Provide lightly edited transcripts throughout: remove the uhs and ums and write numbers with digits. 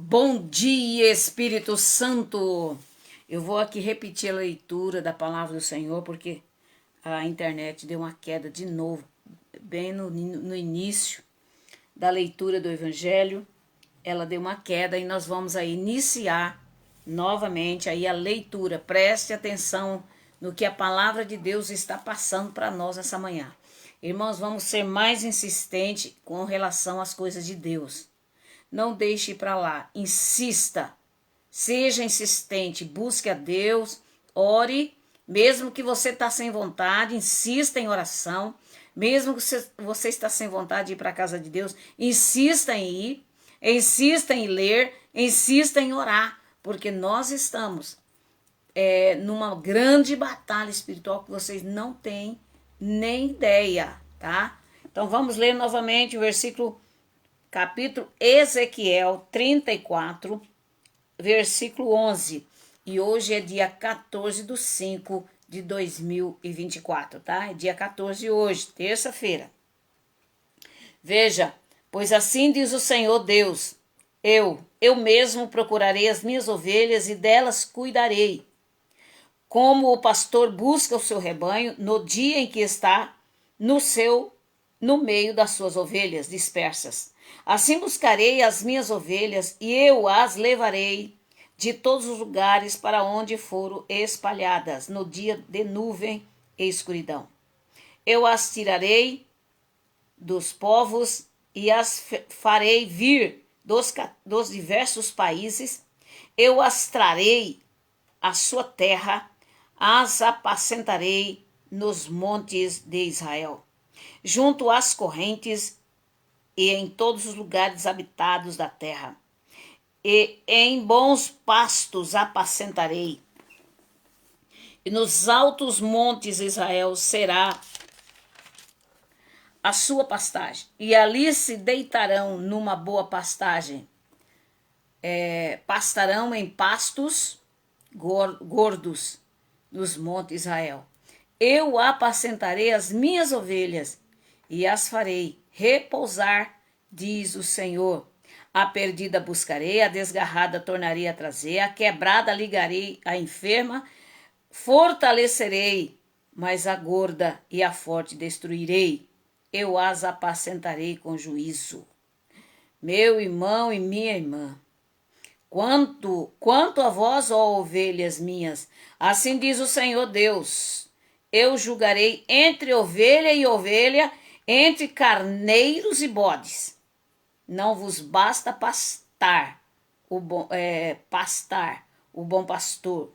Bom dia, Espírito Santo. Eu vou aqui repetir a leitura da palavra do Senhor, porque a internet deu uma queda de novo, bem no início da leitura do Evangelho. Ela deu uma queda e nós vamos aí iniciar novamente aí a leitura. Preste atenção no que a palavra de Deus está passando para nós essa manhã. Irmãos, vamos ser mais insistentes com relação às coisas de Deus. Não deixe para lá, insista, seja insistente, busque a Deus, ore, mesmo que você está sem vontade, insista em oração, mesmo que você está sem vontade de ir para a casa de Deus, insista em ir, insista em ler, insista em orar, porque nós estamos numa grande batalha espiritual que vocês não têm nem ideia, tá? Então vamos ler novamente o capítulo Ezequiel 34, versículo 11. E hoje é dia 14/5/2024, tá? É dia 14 hoje, terça-feira. Veja, pois assim diz o Senhor Deus, eu mesmo procurarei as minhas ovelhas e delas cuidarei. Como o pastor busca o seu rebanho no dia em que está no meio das suas ovelhas dispersas. Assim buscarei as minhas ovelhas e eu as levarei de todos os lugares para onde foram espalhadas no dia de nuvem e escuridão. Eu as tirarei dos povos e as farei vir dos diversos países. Eu as trarei à sua terra, as apacentarei nos montes de Israel, junto às correntes e em todos os lugares habitados da terra. E em bons pastos apacentarei. E nos altos montes de Israel será a sua pastagem. E ali se deitarão numa boa pastagem. Pastarão em pastos gordos nos montes de Israel. Eu apacentarei as minhas ovelhas e as farei repousar, diz o Senhor. A perdida buscarei, a desgarrada tornarei a trazer, a quebrada ligarei, a enferma fortalecerei, mas a gorda e a forte destruirei. Eu as apacentarei com juízo. Meu irmão e minha irmã, quanto a vós, ó ovelhas minhas, assim diz o Senhor Deus, eu julgarei entre ovelha e ovelha, entre carneiros e bodes. Não vos basta pastar o bom pastor.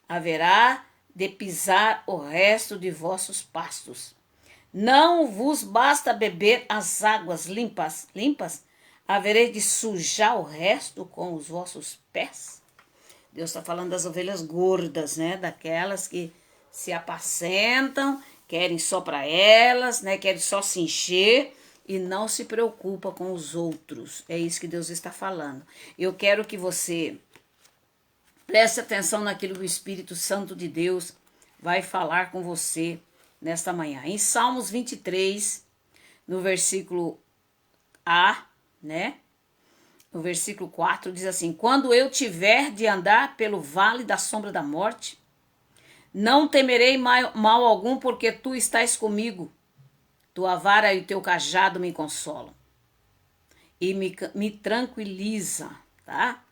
Haverá de pisar o resto de vossos pastos. Não vos basta beber as águas limpas. Haverei de sujar o resto com os vossos pés. Deus está falando das ovelhas gordas, né? Daquelas que se apacentam, querem só para elas, né? Querem só se encher e não se preocupa com os outros. É isso que Deus está falando. Eu quero que você preste atenção naquilo que o Espírito Santo de Deus vai falar com você nesta manhã. Em Salmos 23, no versículo A, né? No versículo 4 diz assim: quando eu tiver de andar pelo vale da sombra da morte, não temerei mal algum, porque tu estás comigo. Tua vara e o teu cajado me consolam e me tranquiliza, tá?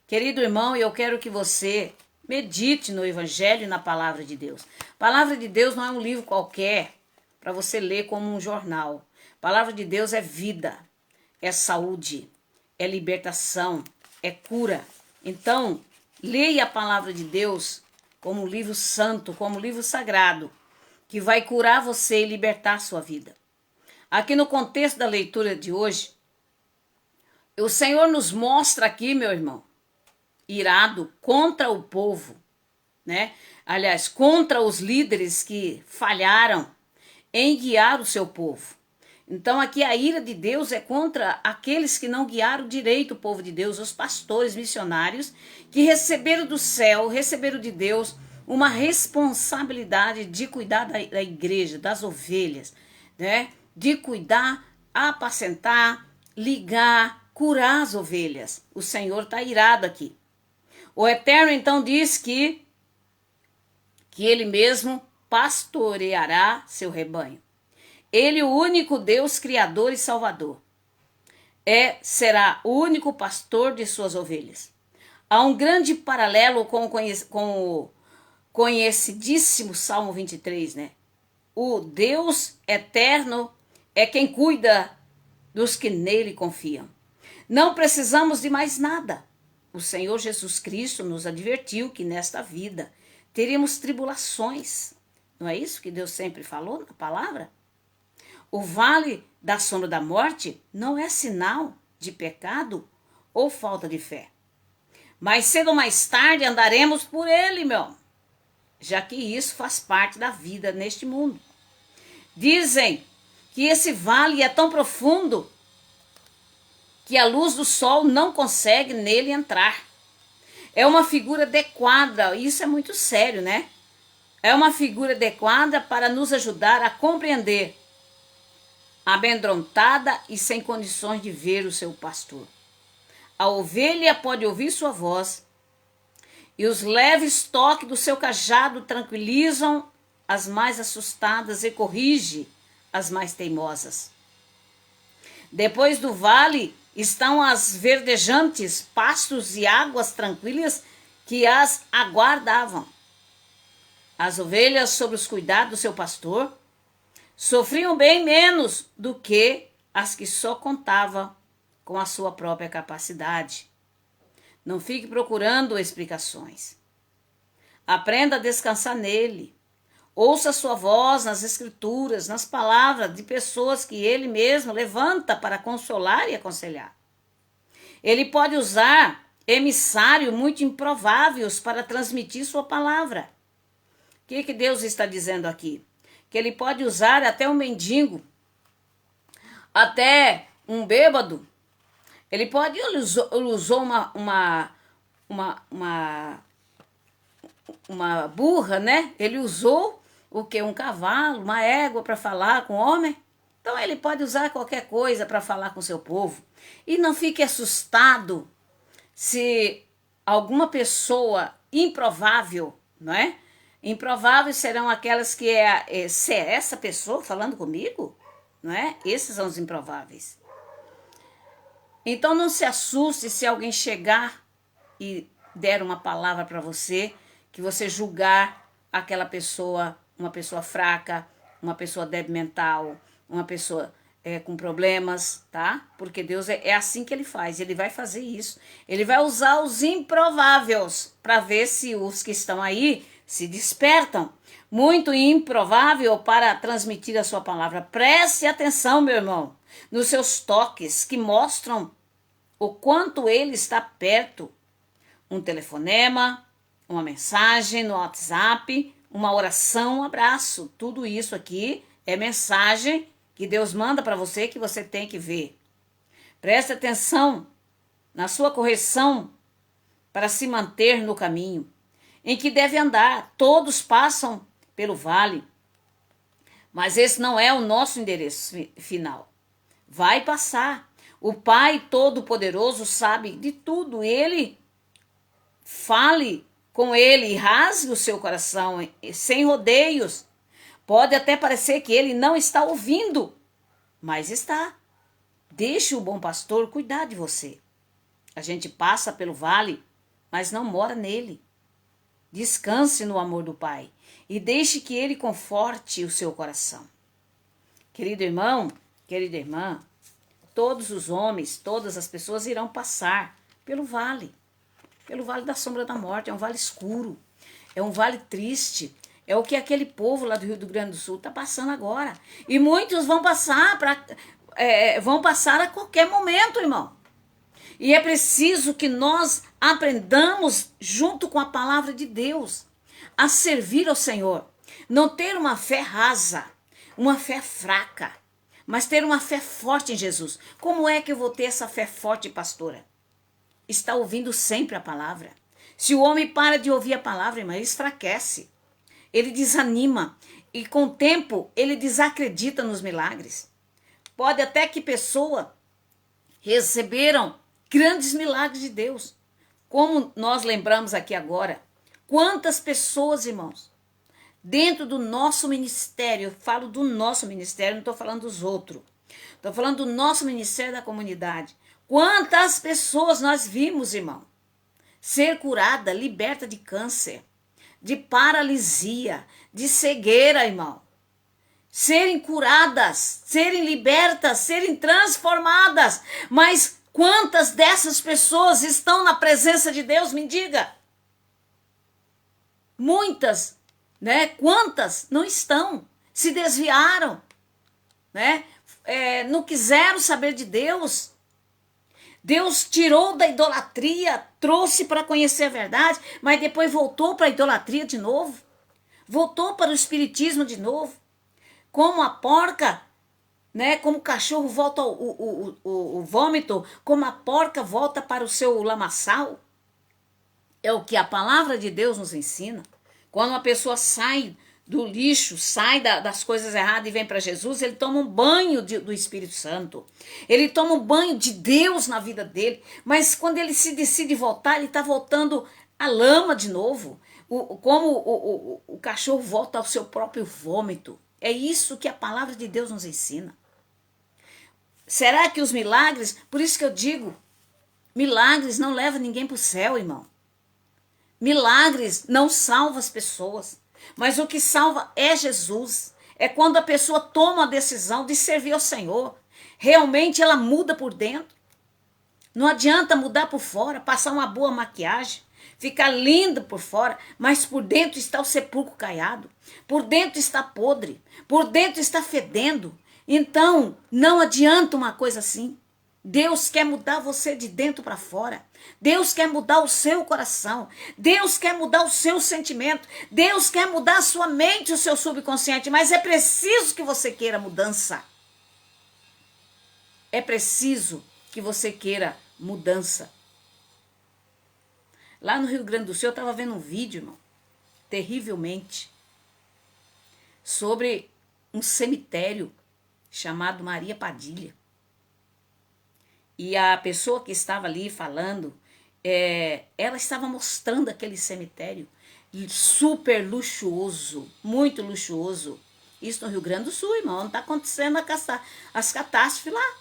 Querido irmão, eu quero que você medite no Evangelho e na Palavra de Deus. A Palavra de Deus não é um livro qualquer para você ler como um jornal. A Palavra de Deus é vida, é saúde, é libertação, é cura. Então, leia a Palavra de Deus como um livro santo, como um livro sagrado, que vai curar você e libertar a sua vida. Aqui no contexto da leitura de hoje, o Senhor nos mostra aqui, meu irmão, irado contra o povo, né? Aliás, contra os líderes que falharam em guiar o seu povo. Então aqui a ira de Deus é contra aqueles que não guiaram direito o povo de Deus, os pastores missionários que receberam do céu, receberam de Deus uma responsabilidade de cuidar da igreja, das ovelhas, né? De cuidar, apacentar, ligar, curar as ovelhas. O Senhor está irado aqui. O Eterno então diz que ele mesmo pastoreará seu rebanho. Ele, o único Deus Criador e Salvador, será o único pastor de suas ovelhas. Há um grande paralelo com o conhecidíssimo Salmo 23, né? O Deus eterno é quem cuida dos que nele confiam. Não precisamos de mais nada. O Senhor Jesus Cristo nos advertiu que nesta vida teríamos tribulações. Não é isso que Deus sempre falou na palavra? O vale da sombra da morte não é sinal de pecado ou falta de fé. Mais cedo ou mais tarde andaremos por ele, meu, já que isso faz parte da vida neste mundo. Dizem que esse vale é tão profundo que a luz do sol não consegue nele entrar. É uma figura adequada, isso é muito sério, né? É uma figura adequada para nos ajudar a compreender, amedrontada e sem condições de ver o seu pastor. A ovelha pode ouvir sua voz, e os leves toques do seu cajado tranquilizam as mais assustadas e corrige as mais teimosas. Depois do vale estão as verdejantes pastos e águas tranquilas que as aguardavam. As ovelhas, sob os cuidados do seu pastor, sofriam bem menos do que as que só contavam com a sua própria capacidade. Não fique procurando explicações. Aprenda a descansar nele. Ouça sua voz nas escrituras, nas palavras de pessoas que ele mesmo levanta para consolar e aconselhar. Ele pode usar emissários muito improváveis para transmitir sua palavra. O que Deus está dizendo aqui? Que ele pode usar até um mendigo, até um bêbado. Ele usou uma burra, né? Ele usou o quê? Um cavalo, uma égua para falar com o homem. Então ele pode usar qualquer coisa para falar com o seu povo. E não fique assustado se alguma pessoa improvável, não é? Improváveis serão aquelas que se é essa pessoa falando comigo, não é? Esses são os improváveis. Então não se assuste se alguém chegar e der uma palavra para você, que você julgar aquela pessoa, uma pessoa fraca, uma pessoa débil mental, uma pessoa com problemas, tá? Porque Deus é assim que ele faz, ele vai fazer isso. Ele vai usar os improváveis para ver se os que estão aí se despertam. Muito improvável para transmitir a sua palavra. Preste atenção, meu irmão, nos seus toques que mostram o quanto ele está perto. Um telefonema, uma mensagem no WhatsApp, uma oração, um abraço. Tudo isso aqui é mensagem que Deus manda para você que você tem que ver. Preste atenção na sua correção para se manter no caminho em que deve andar. Todos passam pelo vale, mas esse não é o nosso endereço final. Vai passar. O Pai Todo-Poderoso sabe de tudo. Ele fale com ele e rasgue o seu coração sem rodeios. Pode até parecer que ele não está ouvindo, mas está. Deixe o bom pastor cuidar de você. A gente passa pelo vale, mas não mora nele. Descanse no amor do Pai e deixe que ele conforte o seu coração. Querido irmão, querida irmã, todos os homens, todas as pessoas irão passar pelo vale da sombra da morte. É um vale escuro, é um vale triste, é o que aquele povo lá do Rio Grande do Sul está passando agora. E muitos vão passar a qualquer momento, irmão. E é preciso que nós aprendamos, junto com a palavra de Deus, a servir ao Senhor. Não ter uma fé rasa, uma fé fraca, mas ter uma fé forte em Jesus. Como é que eu vou ter essa fé forte, pastora? Está ouvindo sempre a palavra. Se o homem para de ouvir a palavra, irmã, ele enfraquece. Ele desanima. E com o tempo, ele desacredita nos milagres. Pode até que pessoa receberam grandes milagres de Deus. Como nós lembramos aqui agora, quantas pessoas, irmãos, dentro do nosso ministério, eu falo do nosso ministério, não estou falando dos outros, estou falando do nosso ministério da comunidade. Quantas pessoas nós vimos, irmão, ser curada, liberta de câncer, de paralisia, de cegueira, irmão. Serem curadas, serem libertas, serem transformadas. Mas quantas dessas pessoas estão na presença de Deus? Me diga. Muitas, né? Quantas não estão? Se desviaram, né? Não quiseram saber de Deus. Deus tirou da idolatria, trouxe para conhecer a verdade, mas depois voltou para a idolatria de novo. Voltou para o espiritismo de novo. Como a porca, né? Como o cachorro volta o vômito, como a porca volta para o seu lamaçal. É o que a palavra de Deus nos ensina. Quando uma pessoa sai do lixo, sai das coisas erradas e vem para Jesus, ele toma um banho do Espírito Santo. Ele toma um banho de Deus na vida dele. Mas quando ele se decide voltar, ele está voltando à lama de novo. Como o cachorro volta ao seu próprio vômito. É isso que a palavra de Deus nos ensina. Será que os milagres, por isso que eu digo, milagres não levam ninguém para o céu, irmão. Milagres não salvam as pessoas, mas o que salva é Jesus. É quando a pessoa toma a decisão de servir ao Senhor. Realmente ela muda por dentro. Não adianta mudar por fora, passar uma boa maquiagem, ficar linda por fora, mas por dentro está o sepulcro caiado, por dentro está podre, por dentro está fedendo. Então, não adianta uma coisa assim. Deus quer mudar você de dentro para fora. Deus quer mudar o seu coração. Deus quer mudar o seu sentimento. Deus quer mudar a sua mente, o seu subconsciente. Mas é preciso que você queira mudança. É preciso que você queira mudança. Lá no Rio Grande do Sul, eu estava vendo um vídeo, irmão, terrivelmente, sobre um cemitério chamado Maria Padilha. E a pessoa que estava ali falando, ela estava mostrando aquele cemitério super luxuoso, muito luxuoso. Isso no Rio Grande do Sul, irmão, não está acontecendo as catástrofes lá.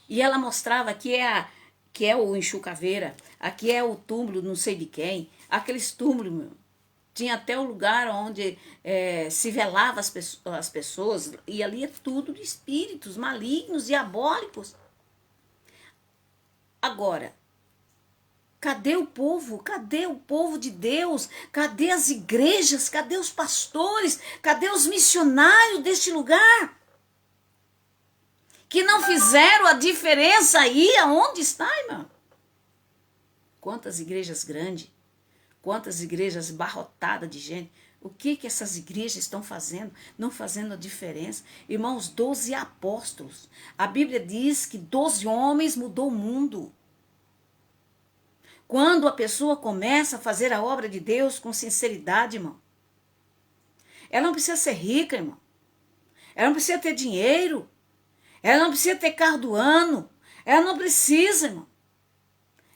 E ela mostrava que é o Enxucaveira, aqui é o túmulo não sei de quem, aqueles túmulos, meu. Tinha até o lugar onde se velava as pessoas, e ali é tudo de espíritos malignos, diabólicos. Agora, cadê o povo? Cadê o povo de Deus? Cadê as igrejas? Cadê os pastores? Cadê os missionários deste lugar? Que não fizeram a diferença aí aonde está, irmão? Quantas igrejas grandes, quantas igrejas barrotadas de gente. O que essas igrejas estão fazendo? Não fazendo a diferença. Irmãos, 12 apóstolos. A Bíblia diz que 12 homens mudou o mundo. Quando a pessoa começa a fazer a obra de Deus com sinceridade, irmão. Ela não precisa ser rica, irmão. Ela não precisa ter dinheiro. Ela não precisa ter carro do ano. Ela não precisa, irmão.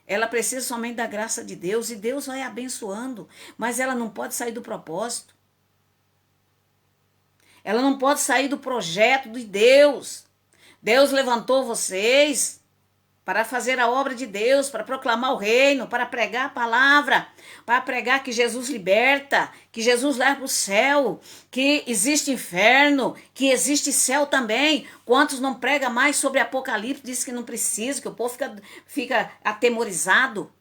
Ela precisa somente da graça de Deus e Deus vai abençoando. Mas ela não pode sair do propósito. Ela não pode sair do projeto de Deus. Deus levantou vocês para fazer a obra de Deus, para proclamar o reino, para pregar a palavra, para pregar que Jesus liberta, que Jesus leva para o céu, que existe inferno, que existe céu também. Quantos não pregam mais sobre Apocalipse, diz que não precisa, que o povo fica atemorizado.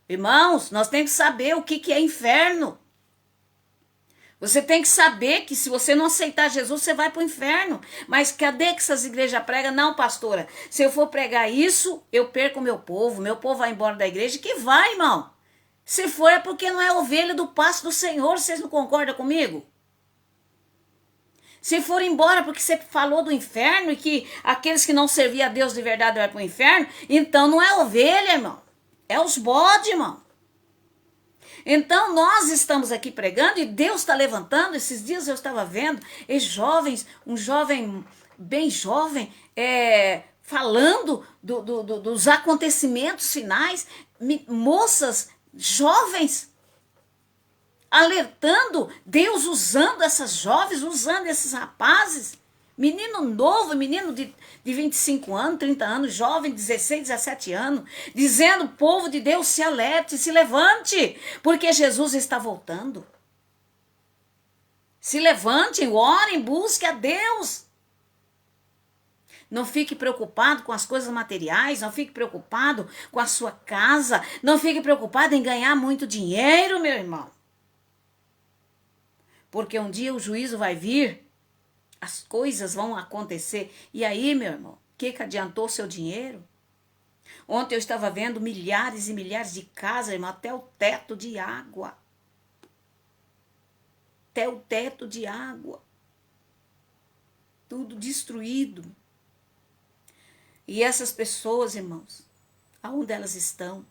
Irmãos, nós temos que saber o que é inferno. Você tem que saber que se você não aceitar Jesus, você vai para o inferno. Mas cadê que essas igrejas pregam? Não, pastora, se eu for pregar isso, eu perco o meu povo vai embora da igreja. Que vai, irmão. Se for é porque não é ovelha do pasto do Senhor, vocês não concordam comigo? Se for embora porque você falou do inferno e que aqueles que não serviam a Deus de verdade vão para o inferno, então não é ovelha, irmão. É os bodes, irmão. Então nós estamos aqui pregando e Deus está levantando. Esses dias eu estava vendo jovens, um jovem bem jovem, falando dos acontecimentos finais, moças jovens, alertando, Deus usando essas jovens, usando esses rapazes, menino novo, menino de 25 anos, 30 anos, jovem, 16, 17 anos, dizendo, povo de Deus, se alerte, se levante, porque Jesus está voltando. Se levantem, orem, busque a Deus. Não fique preocupado com as coisas materiais, não fique preocupado com a sua casa, não fique preocupado em ganhar muito dinheiro, meu irmão. Porque um dia o juízo vai vir, as coisas vão acontecer. E aí, meu irmão, o que adiantou o seu dinheiro? Ontem eu estava vendo milhares e milhares de casas, irmão, até o teto de água. Até o teto de água. Tudo destruído. E essas pessoas, irmãos, aonde elas estão?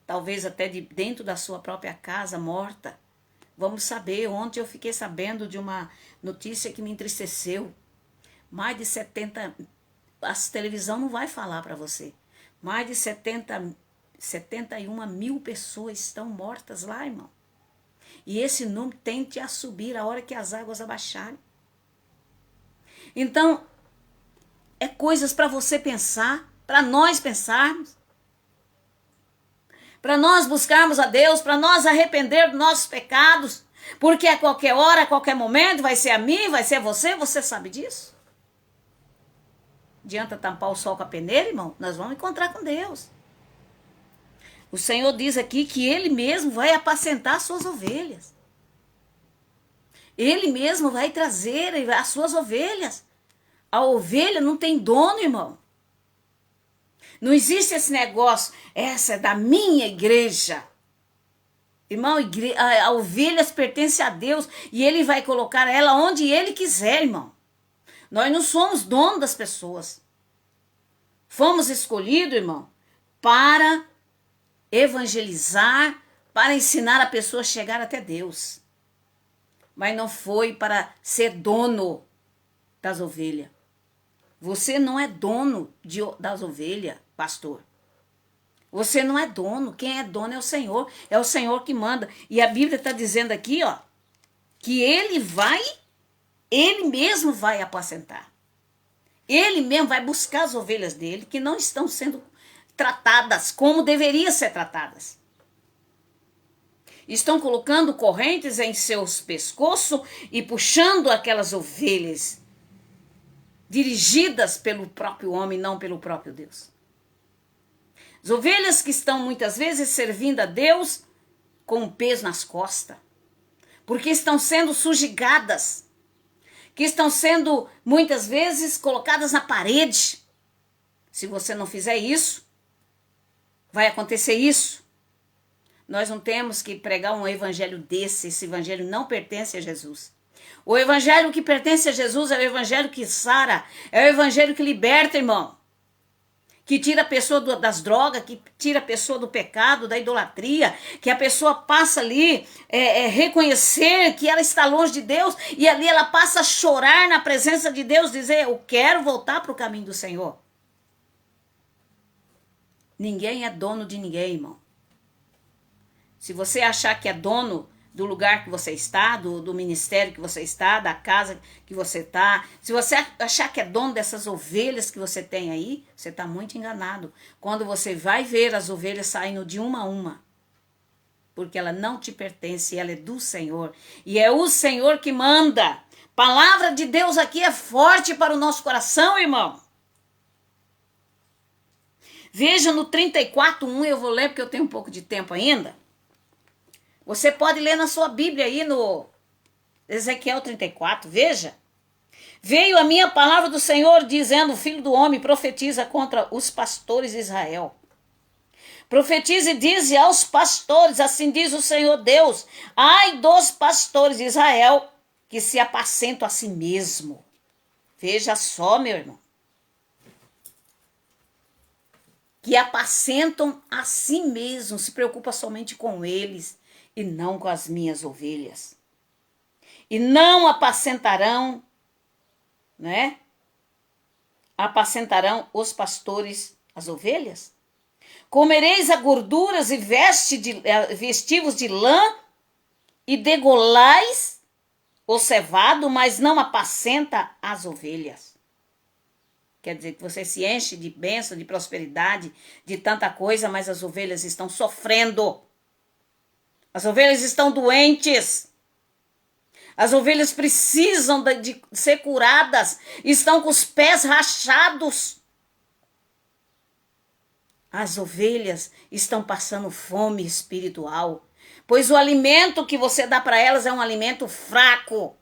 Talvez até dentro da sua própria casa, morta. Vamos saber. Ontem eu fiquei sabendo de uma notícia que me entristeceu. Mais de 70... A televisão não vai falar para você. Mais de 71 mil pessoas estão mortas lá, irmão. E esse número tende a subir a hora que as águas abaixarem. Então, é coisas para você pensar, para nós pensarmos, para nós buscarmos a Deus, para nós arrepender dos nossos pecados, porque a qualquer hora, a qualquer momento, vai ser a mim, vai ser a você sabe disso? Adianta tampar o sol com a peneira, irmão? Nós vamos encontrar com Deus. O Senhor diz aqui que Ele mesmo vai apacentar as suas ovelhas. Ele mesmo vai trazer as suas ovelhas. A ovelha não tem dono, irmão. Não existe esse negócio, essa é da minha igreja. Irmão, a ovelha pertence a Deus e Ele vai colocar ela onde Ele quiser, irmão. Nós não somos donos das pessoas. Fomos escolhidos, irmão, para evangelizar, para ensinar a pessoa a chegar até Deus. Mas não foi para ser dono das ovelhas. Você não é dono das ovelhas, pastor. Você não é dono. Quem é dono é o Senhor. É o Senhor que manda. E a Bíblia está dizendo aqui, ó, que Ele mesmo vai apacentar. Ele mesmo vai buscar as ovelhas dele que não estão sendo tratadas como deveriam ser tratadas. Estão colocando correntes em seus pescoços e puxando aquelas ovelhas dirigidas pelo próprio homem, não pelo próprio Deus. As ovelhas que estão muitas vezes servindo a Deus com um peso nas costas, porque estão sendo sujigadas, que estão sendo muitas vezes colocadas na parede. Se você não fizer isso, vai acontecer isso. Nós não temos que pregar um evangelho desse, esse evangelho não pertence a Jesus. O evangelho que pertence a Jesus é o evangelho que sara, é o evangelho que liberta, irmão. Que tira a pessoa das drogas, que tira a pessoa do pecado, da idolatria, que a pessoa passa ali reconhecer que ela está longe de Deus e ali ela passa a chorar na presença de Deus, dizer, eu quero voltar para o caminho do Senhor. Ninguém é dono de ninguém, irmão. Se você achar que é dono do lugar que você está, do ministério que você está, da casa que você está, se você achar que é dono dessas ovelhas que você tem aí, você está muito enganado. Quando você vai ver as ovelhas saindo de uma a uma, porque ela não te pertence, ela é do Senhor. E é o Senhor que manda. Palavra de Deus aqui é forte para o nosso coração, irmão. Veja no 34:1, eu vou ler porque eu tenho um pouco de tempo ainda. Você pode ler na sua Bíblia aí no Ezequiel 34, veja. Veio a minha palavra do Senhor dizendo, filho do homem, profetiza contra os pastores de Israel. Profetiza e dize aos pastores, assim diz o Senhor Deus, ai dos pastores de Israel que se apacentam a si mesmo. Veja só, meu irmão. Que apacentam a si mesmo, se preocupa somente com eles e não com as minhas ovelhas. E não apacentarão, né? apacentarão os pastores as ovelhas? Comereis a gorduras e vestivos de lã, e degolais o cevado, mas não apacenta as ovelhas. Quer dizer que você se enche de bênção, de prosperidade, de tanta coisa, mas as ovelhas estão sofrendo. As ovelhas estão doentes. As ovelhas precisam de ser curadas. Estão com os pés rachados. As ovelhas estão passando fome espiritual, pois o alimento que você dá para elas é um alimento fraco.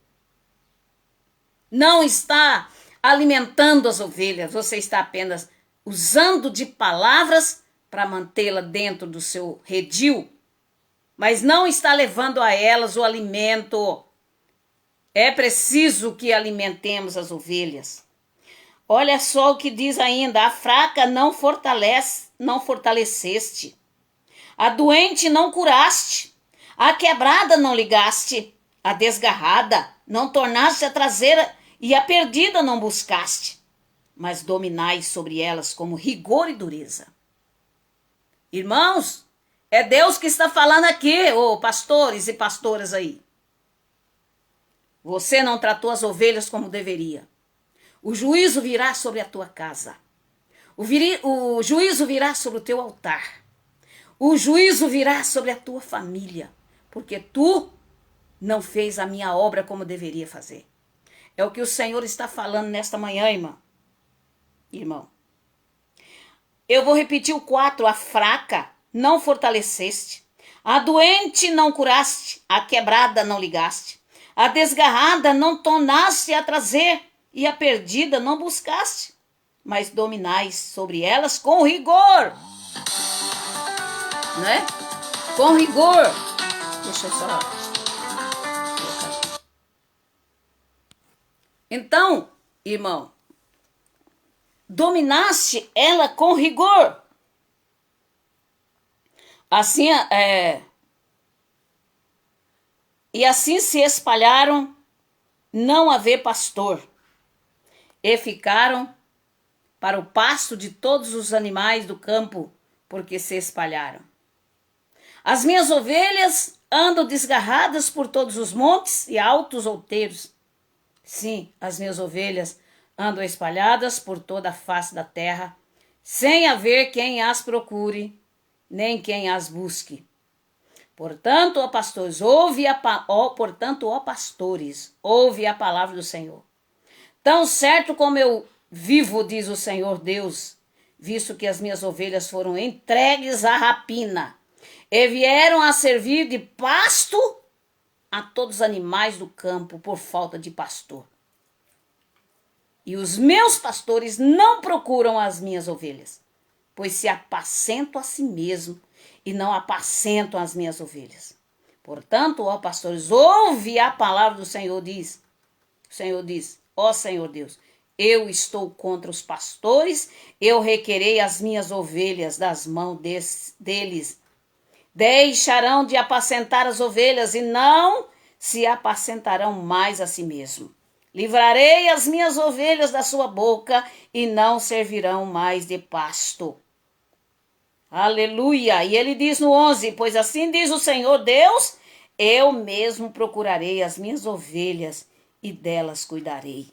Não está alimentando as ovelhas, você está apenas usando de palavras para mantê-la dentro do seu redil, mas não está levando a elas o alimento. É preciso que alimentemos as ovelhas. Olha só o que diz ainda: a fraca não fortaleceste, a doente não curaste, a quebrada não ligaste, a desgarrada não tornaste a traseira, e a perdida não buscaste, mas dominais sobre elas como rigor e dureza. Irmãos, é Deus que está falando aqui, pastores e pastoras aí. Você não tratou as ovelhas como deveria. O juízo virá sobre a tua casa. O juízo virá sobre o teu altar. O juízo virá sobre a tua família, porque tu não fez a minha obra como deveria fazer. É o que o Senhor está falando nesta manhã, irmão. Eu vou repetir o 4. A fraca não fortaleceste, a doente não curaste, a quebrada não ligaste, a desgarrada não tornaste a trazer, e a perdida não buscaste, mas dominais sobre elas com rigor. Né? Com rigor. Deixa eu só... Então, irmão, dominaste ela com rigor. Assim, e assim se espalharam, não haver pastor, e ficaram para o pasto de todos os animais do campo, porque se espalharam. As minhas ovelhas andam desgarradas por todos os montes e altos outeiros. Sim, as minhas ovelhas andam espalhadas por toda a face da terra, sem haver quem as procure, nem quem as busque. Portanto, ó pastores, ouve a palavra do Senhor. Tão certo como eu vivo, diz o Senhor Deus, visto que as minhas ovelhas foram entregues à rapina e vieram a servir de pasto a todos os animais do campo por falta de pastor. E os meus pastores não procuram as minhas ovelhas, pois se apacentam a si mesmo e não apacentam as minhas ovelhas. Portanto, ó pastores, ouve a palavra do Senhor, diz. O Senhor diz: ó Senhor Deus, eu estou contra os pastores, eu requerei as minhas ovelhas das mãos deles. Deixarão de apacentar as ovelhas e não se apacentarão mais a si mesmo. Livrarei as minhas ovelhas da sua boca e não servirão mais de pasto. Aleluia! E ele diz no 11, pois assim diz o Senhor Deus, eu mesmo procurarei as minhas ovelhas e delas cuidarei.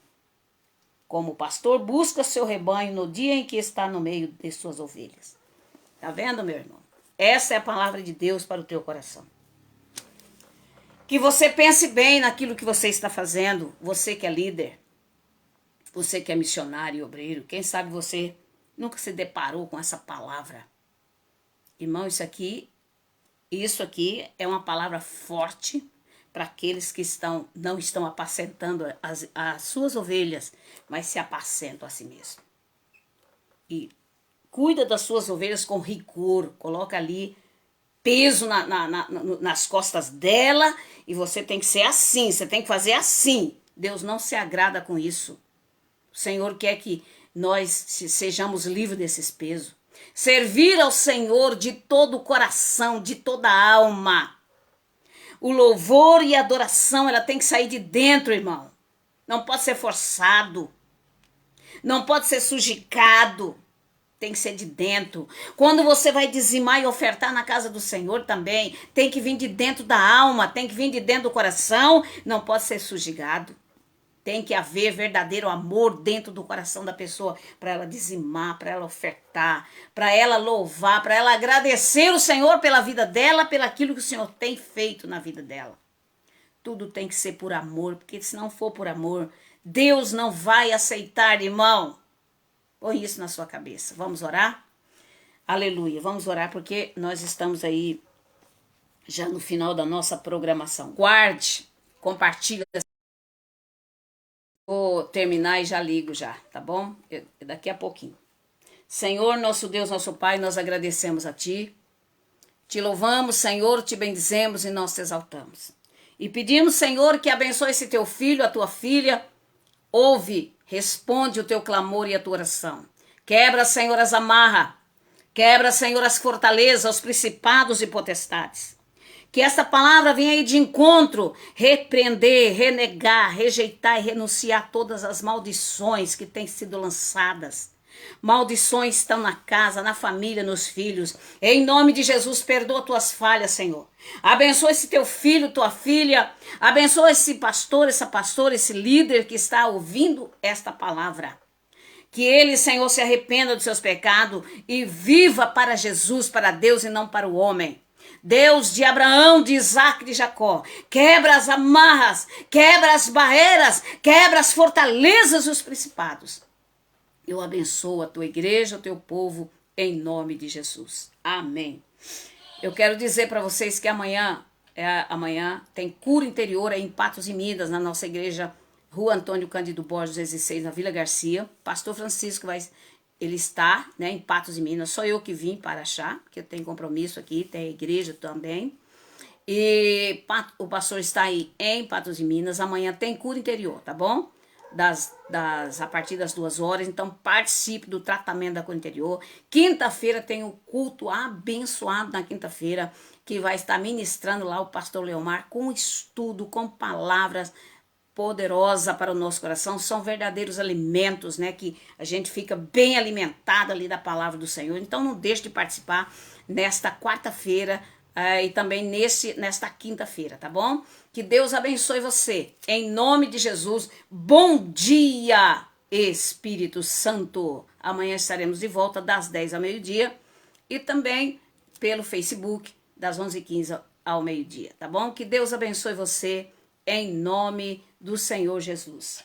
Como o pastor busca seu rebanho no dia em que está no meio de suas ovelhas. Tá vendo, meu irmão? Essa é a palavra de Deus para o teu coração. Que você pense bem naquilo que você está fazendo. Você que é líder, você que é missionário e obreiro, quem sabe você nunca se deparou com essa palavra. Irmão, isso aqui é uma palavra forte para aqueles que não estão apacentando as suas ovelhas, mas se apacentam a si mesmo. E cuida das suas ovelhas com rigor, coloca ali peso nas costas dela, e você tem que ser assim, você tem que fazer assim. Deus não se agrada com isso. O Senhor quer que nós sejamos livres desses pesos. Servir ao Senhor de todo o coração, de toda a alma. O louvor e a adoração, ela tem que sair de dentro, irmão. Não pode ser forçado. Não pode ser sujicado. Tem que ser de dentro. Quando você vai dizimar e ofertar na casa do Senhor também, tem que vir de dentro da alma, tem que vir de dentro do coração, não pode ser sujigado. Tem que haver verdadeiro amor dentro do coração da pessoa para ela dizimar, para ela ofertar, para ela louvar, para ela agradecer o Senhor pela vida dela, pelo aquilo que o Senhor tem feito na vida dela. Tudo tem que ser por amor, porque se não for por amor, Deus não vai aceitar, irmão. Põe isso na sua cabeça. Vamos orar? Aleluia. Vamos orar porque nós estamos aí já no final da nossa programação. Guarde, compartilha. Vou terminar e já ligo já, tá bom? Daqui a pouquinho. Senhor, nosso Deus, nosso Pai, nós agradecemos a Ti. Te louvamos, Senhor, te bendizemos e nós te exaltamos. E pedimos, Senhor, que abençoe esse teu filho, a tua filha. Ouve, responde o teu clamor e a tua oração. Quebra, Senhor, as amarras. Quebra, Senhor, as fortalezas, os principados e potestades. Que esta palavra venha aí de encontro, repreender, renegar, rejeitar e renunciar todas as maldições que têm sido lançadas. Maldições estão na casa, na família, nos filhos. Em nome de Jesus, perdoa tuas falhas, Senhor. Abençoa esse teu filho, tua filha. Abençoa esse pastor, essa pastora, esse líder que está ouvindo esta palavra. Que ele, Senhor, se arrependa dos seus pecados e viva para Jesus, para Deus e não para o homem. Deus de Abraão, de Isaac e de Jacó, quebra as amarras, quebra as barreiras, quebra as fortalezas e os principados. Eu abençoo a tua igreja, o teu povo, em nome de Jesus. Amém. Eu quero dizer para vocês que amanhã tem cura interior aí em Patos de Minas, na nossa igreja, Rua Antônio Cândido Borges, 16, na Vila Garcia. Pastor Francisco ele está, né, em Patos de Minas. Só eu que vim para achar, porque eu tenho compromisso aqui, tem a igreja também. E o pastor está aí em Patos de Minas. Amanhã tem cura interior, tá bom? A partir das 2 horas, então participe do tratamento da cura interior. Quinta-feira tem o culto abençoado na quinta-feira, que vai estar ministrando lá o pastor Leomar com estudo, com palavras poderosa para o nosso coração. São verdadeiros alimentos, né, que a gente fica bem alimentado ali da palavra do Senhor. Então não deixe de participar nesta quarta-feira e também nesta quinta-feira, tá bom? Que Deus abençoe você, em nome de Jesus. Bom dia, Espírito Santo. Amanhã estaremos de volta das 10 ao meio-dia e também pelo Facebook das 11h15 ao meio-dia, tá bom? Que Deus abençoe você, em nome do Senhor Jesus.